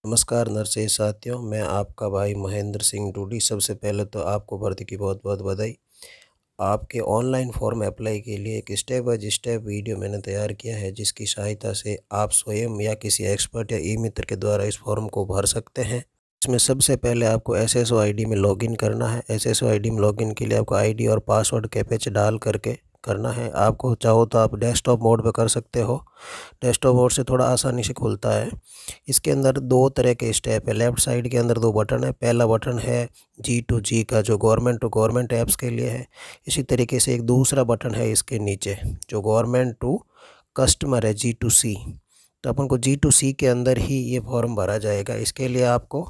नमस्कार नरसिंह साथियों, मैं आपका भाई महेंद्र सिंह डूडी। सबसे पहले तो आपको भर्ती की बहुत बहुत बधाई। आपके ऑनलाइन फॉर्म अप्लाई के लिए एक स्टेप बाय स्टेप वीडियो मैंने तैयार किया है, जिसकी सहायता से आप स्वयं या किसी एक्सपर्ट या ई मित्र के द्वारा इस फॉर्म को भर सकते हैं। इसमें सबसे पहले आपको एसएसओ आईडी में लॉगिन करना है। एसएसओ आईडी में लॉगिन के लिए आपको आईडी और पासवर्ड कैप्चा डाल करके करना है। आपको चाहो तो आप डेस्कटॉप मोड पर कर सकते हो। डेस्कटॉप मोड से थोड़ा आसानी से खुलता है। इसके अंदर दो तरह के स्टेप है। लेफ़्ट साइड के अंदर दो बटन है। पहला बटन है G2G का, जो गवर्नमेंट टू गवर्नमेंट ऐप्स के लिए है। इसी तरीके से एक दूसरा बटन है इसके नीचे, जो गवर्नमेंट टू कस्टमर है, G2C। तो अपन को G2C के अंदर ही ये फॉर्म भरा जाएगा। इसके लिए आपको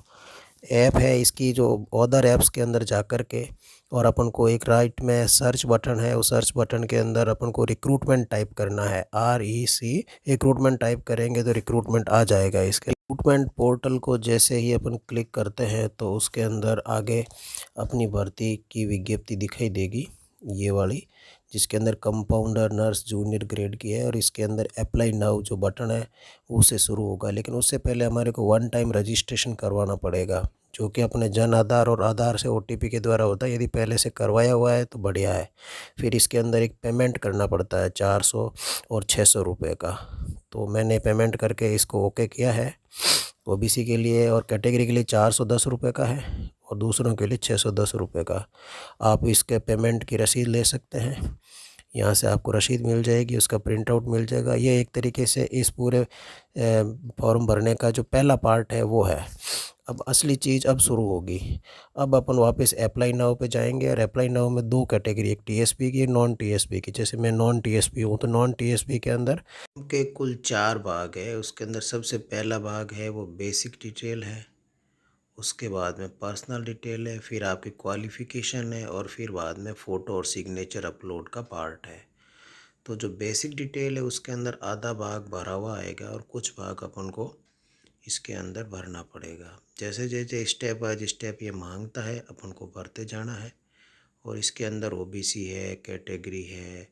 ऐप है इसकी, जो अदर ऐप्स के अंदर जा कर के, और अपन को एक राइट में सर्च बटन है, उस सर्च बटन के अंदर अपन को रिक्रूटमेंट टाइप करना है, REC। रिक्रूटमेंट टाइप करेंगे तो रिक्रूटमेंट आ जाएगा। इसके रिक्रूटमेंट पोर्टल को जैसे ही अपन क्लिक करते हैं तो उसके अंदर आगे अपनी भर्ती की विज्ञप्ति दिखाई देगी, ये वाली, जिसके अंदर कंपाउंडर नर्स जूनियर ग्रेड की है। और इसके अंदर अप्लाई नाउ जो बटन है उससे शुरू होगा। लेकिन उससे पहले हमारे को वन टाइम रजिस्ट्रेशन करवाना पड़ेगा, जो कि अपने जन आधार और आधार से OTP के द्वारा होता है। यदि पहले से करवाया हुआ है तो बढ़िया है। फिर इसके अंदर एक पेमेंट करना पड़ता है 400 और 600 रुपये का। तो मैंने पेमेंट करके इसको ओके किया है। OBC के लिए और कैटेगरी के लिए 410 रुपये का है, और दूसरों के लिए 610 रुपये का। आप इसके पेमेंट की रसीद ले सकते हैं। यहाँ से आपको रसीद मिल जाएगी, उसका प्रिंट आउट मिल जाएगा। ये एक तरीके से इस पूरे फॉर्म भरने का जो पहला पार्ट है वो है। अब असली चीज़ अब शुरू होगी। अब अपन वापस अप्लाई नाउ पे जाएंगे, और अप्लाई नाउ में दो कैटेगरी, एक TSP की, नॉन TSP की। जैसे मैं नॉन TSP हूँ, तो नॉन TSP के अंदर के कुल 4 भाग है। उसके अंदर सबसे पहला भाग है वो बेसिक डिटेल है, उसके बाद में पर्सनल डिटेल है, फिर आपकी क्वालिफ़िकेशन है, और फिर बाद में फ़ोटो और सिग्नेचर अपलोड का पार्ट है। तो जो बेसिक डिटेल है उसके अंदर आधा भाग भरा हुआ आएगा, और कुछ भाग अपन को इसके अंदर भरना पड़ेगा। जैसे जैसे स्टेप बाय स्टेप ये मांगता है, अपन को भरते जाना है। और इसके अंदर OBC है, कैटेगरी है,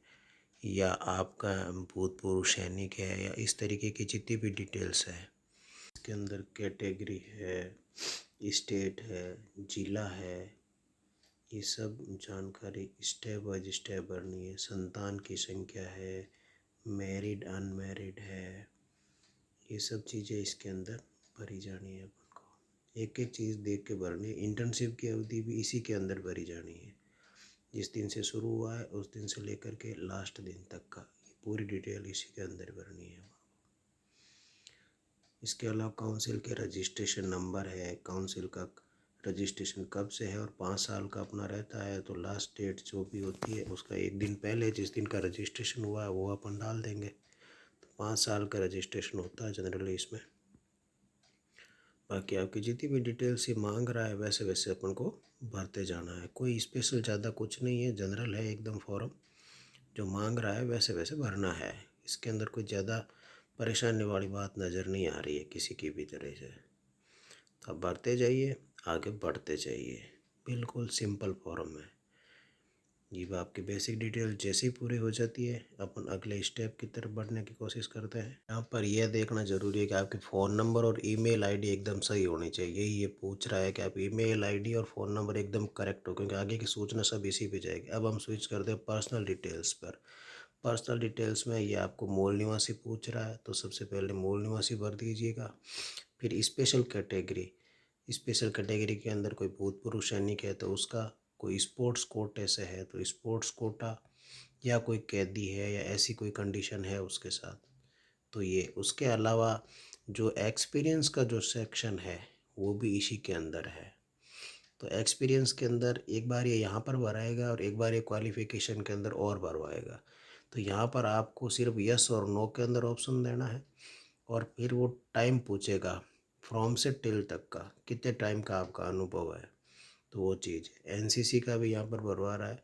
या आपका भूतपूर्व सैनिक है, या इस तरीके की जितनी भी डिटेल्स है। इसके अंदर कैटेगरी है, स्टेट है, ज़िला है, ये सब जानकारी स्टेप बाय स्टेप भरनी है। संतान की संख्या है, मैरिड अनमैरिड है, ये सब चीज़ें इसके अंदर भरी जानी है। अपन को एक एक चीज़ देख के भरनी है। इंटर्नशिप की अवधि भी इसी के अंदर भरी जानी है। जिस दिन से शुरू हुआ है उस दिन से लेकर के लास्ट दिन तक का पूरी डिटेल इसी के अंदर भरनी है। इसके अलावा काउंसिल के रजिस्ट्रेशन नंबर है, काउंसिल का रजिस्ट्रेशन कब से है, और 5 साल का अपना रहता है तो लास्ट डेट जो भी होती है उसका एक दिन पहले, जिस दिन का रजिस्ट्रेशन हुआ है वो अपन डाल देंगे। तो 5 साल का रजिस्ट्रेशन होता है जनरली इसमें। बाकी आपकी जितनी भी डिटेल्स ये मांग रहा है वैसे वैसे अपन को भरते जाना है। कोई स्पेशल ज़्यादा कुछ नहीं है, जनरल है एकदम फॉर्म। जो मांग रहा है वैसे वैसे भरना है। इसके अंदर कोई ज़्यादा परेशानी वाली बात नज़र नहीं आ रही है किसी की भी तरह से। तो आप भरते जाइए, आगे बढ़ते जाइए। बिल्कुल सिंपल फॉर्म है। ये आपकी बेसिक डिटेल जैसे ही पूरी हो जाती है, अपन अगले स्टेप की तरफ बढ़ने की कोशिश करते हैं। यहाँ पर यह देखना ज़रूरी है कि आपके फ़ोन नंबर और ईमेल आईडी एकदम सही होनी चाहिए। यही ये पूछ रहा है कि आप ईमेल आईडी और फ़ोन नंबर एकदम करेक्ट हो, क्योंकि आगे की सूचना सब इसी पे जाएगी। अब हम स्विच करते हैं पर्सनल डिटेल्स पर। पर्सनल डिटेल्स में ये आपको मूल निवासी पूछ रहा है, तो सबसे पहले मूल निवासी भर दीजिएगा। फिर स्पेशल कैटेगरी के अंदर कोई भूतपूर्व सैनिक है तो उसका, कोई स्पोर्ट्स कोटे से है तो स्पोर्ट्स कोटा, या कोई कैदी है या ऐसी कोई कंडीशन है उसके साथ तो ये। उसके अलावा जो एक्सपीरियंस का जो सेक्शन है वो भी इसी के अंदर है। तो एक्सपीरियंस के अंदर एक बार ये यहाँ पर भराएगा, और एक बार ये क्वालिफ़िकेशन के अंदर और भरवाएगा। तो यहाँ पर आपको सिर्फ यस और नो के अंदर ऑप्शन देना है, और फिर वो टाइम पूछेगा फ्रॉम से टिल तक का, कितने टाइम का आपका अनुभव है। तो वो चीज़ NCC का भी यहाँ पर भरवा रहा है,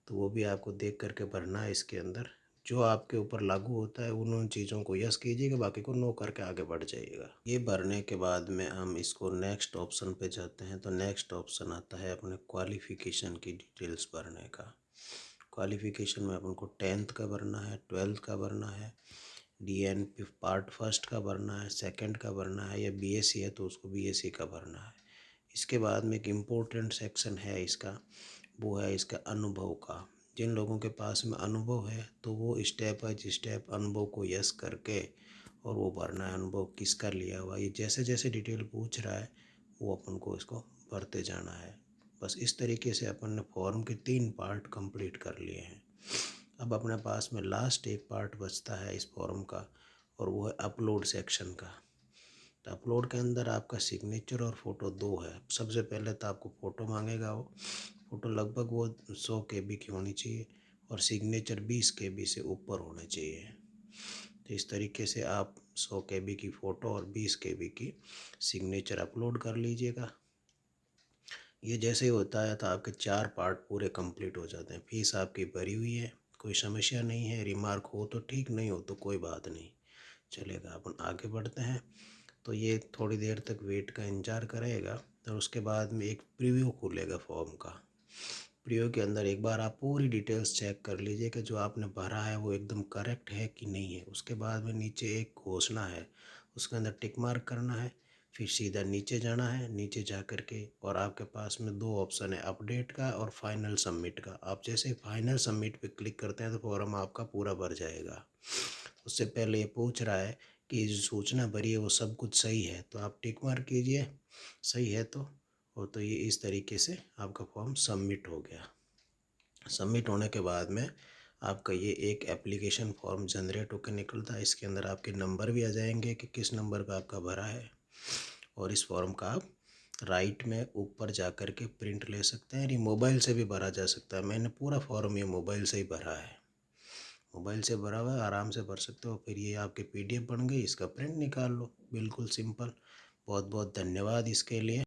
तो वो भी आपको देख करके भरना है। इसके अंदर जो आपके ऊपर लागू होता है उन चीज़ों को यस कीजिएगा, बाकी को नो करके आगे बढ़ जाइएगा। ये भरने के बाद में हम इसको नेक्स्ट ऑप्शन पे जाते हैं। तो नेक्स्ट ऑप्शन आता है अपने क्वालिफ़िकेशन की डिटेल्स भरने का। क्वालिफ़िकेशन में अपन को 10th का भरना है, 12th का भरना है, DNP पार्ट फर्स्ट का भरना है, सेकंड का भरना है, या BSc है तो उसको BSc का भरना है। इसके बाद में एक इम्पोर्टेंट सेक्शन है इसका, वो है इसका अनुभव का। जिन लोगों के पास में अनुभव है तो वो स्टेप बाय स्टेप अनुभव को यस करके और वो भरना है। अनुभव किसका लिया हुआ, ये जैसे जैसे डिटेल पूछ रहा है वो अपन को इसको भरते जाना है। बस इस तरीके से अपन ने फॉर्म के 3 पार्ट कंप्लीट कर लिए हैं। अब अपने पास में लास्ट एक पार्ट बचता है इस फॉर्म का, और वो है अपलोड सेक्शन का। तो अपलोड के अंदर आपका सिग्नेचर और फ़ोटो 2 है। सबसे पहले तो आपको फ़ोटो मांगेगा, वो फ़ोटो लगभग वो 100 KB की होनी चाहिए और सिग्नेचर 20 KB से ऊपर होने चाहिए। तो इस तरीके से आप 100 KB की फ़ोटो और 20 KB की सिग्नेचर अपलोड कर लीजिएगा। ये जैसे ही होता है तो आपके 4 पार्ट पूरे कंप्लीट हो जाते हैं। फीस आपकी भरी हुई है, कोई समस्या नहीं है। रिमार्क हो तो ठीक, नहीं हो तो कोई बात नहीं, चलेगा। अपन आगे बढ़ते हैं। तो ये थोड़ी देर तक वेट का इंतज़ार करेगा, तो उसके बाद में एक प्रीव्यू खुलेगा फॉर्म का। प्रीव्यू के अंदर एक बार आप पूरी डिटेल्स चेक कर लीजिए कि जो आपने भरा है वो एकदम करेक्ट है कि नहीं है। उसके बाद में नीचे एक घोषणा है, उसके अंदर टिक मार्क करना है। फिर सीधा नीचे जाना है, नीचे जा कर के और आपके पास में 2 ऑप्शन है, अपडेट का और फाइनल सबमिट का। आप जैसे फाइनल सबमिट पे क्लिक करते हैं तो फॉर्म आपका पूरा भर जाएगा। उससे पहले ये पूछ रहा है कि जो सूचना भरी है वो सब कुछ सही है, तो आप टिक मार्क कीजिए सही है तो। और तो ये इस तरीके से आपका फॉर्म सबमिट हो गया। सबमिट होने के बाद में आपका ये एक एप्लीकेशन फॉर्म जनरेट होकर निकलता है। इसके अंदर आपके नंबर भी आ जाएंगे कि किस नंबर पे आपका भरा है, और इस फॉर्म का आप राइट में ऊपर जा कर के प्रिंट ले सकते हैं। ये मोबाइल से भी भरा जा सकता है। मैंने पूरा फॉर्म ये मोबाइल से ही भरा है, मोबाइल से भरा हुआ है, आराम से भर सकते हो। फिर ये आपके PDF बन गई, इसका प्रिंट निकाल लो, बिल्कुल सिंपल। बहुत बहुत धन्यवाद इसके लिए।